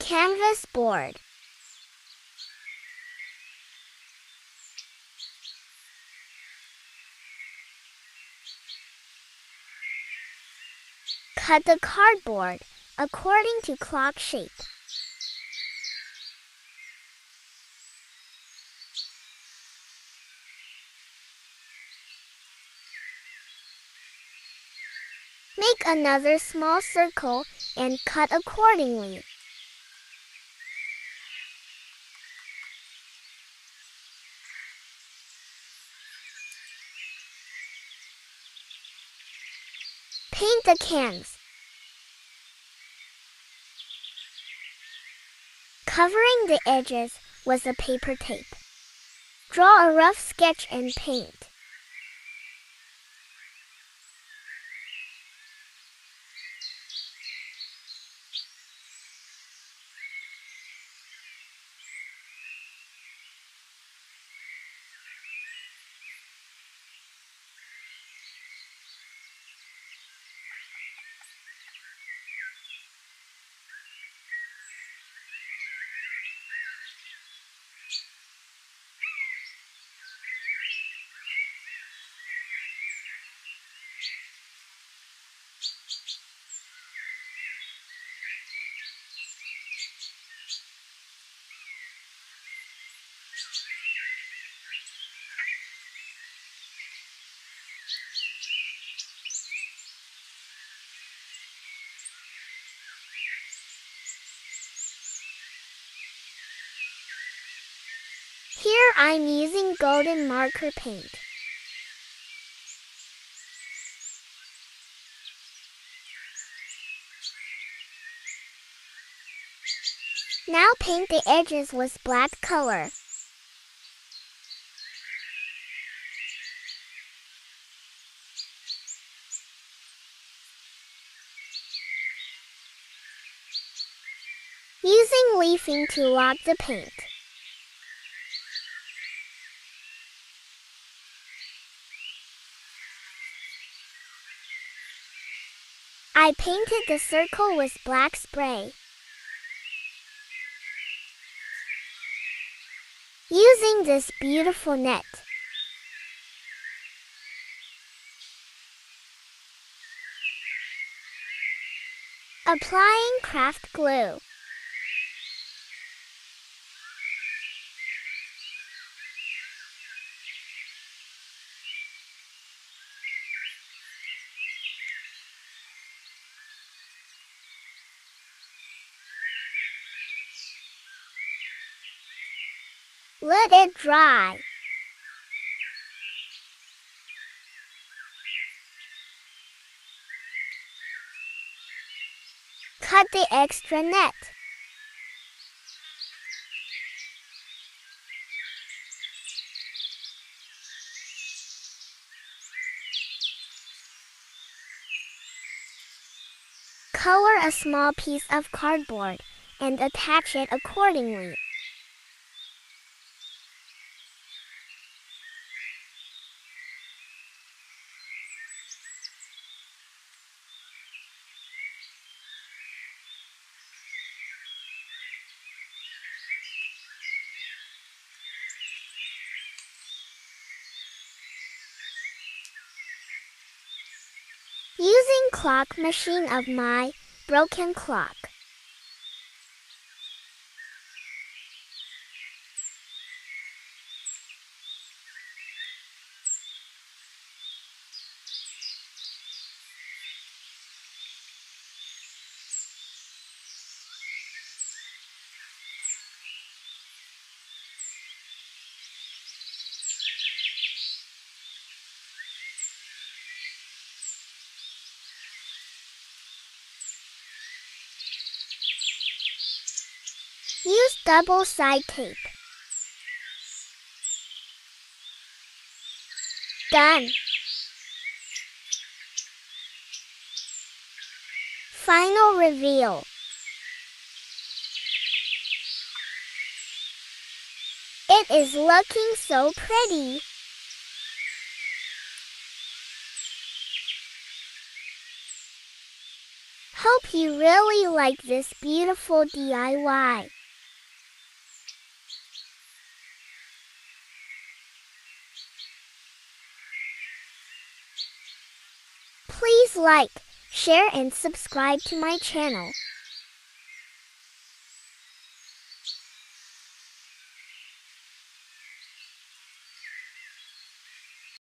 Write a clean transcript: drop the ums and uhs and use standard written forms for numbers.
canvas board. Cut the cardboard according to clock shape. Make another small circle and cut accordingly. Paint the cans. Covering the edges with a paper tape. Draw a rough sketch and paint. Here I'm using golden marker paint. Now paint the edges with black color. Using leafing to lock the paint. I painted the circle with black spray. Using this beautiful net. Applying craft glue. Let it dry. Cut the extra net. Color a small piece of cardboard and attach it accordingly. Using clock machine of my broken clock. Use double-side tape. Done. Final reveal. It is looking so pretty. Hope you really like this beautiful DIY. Please like, share and subscribe to my channel.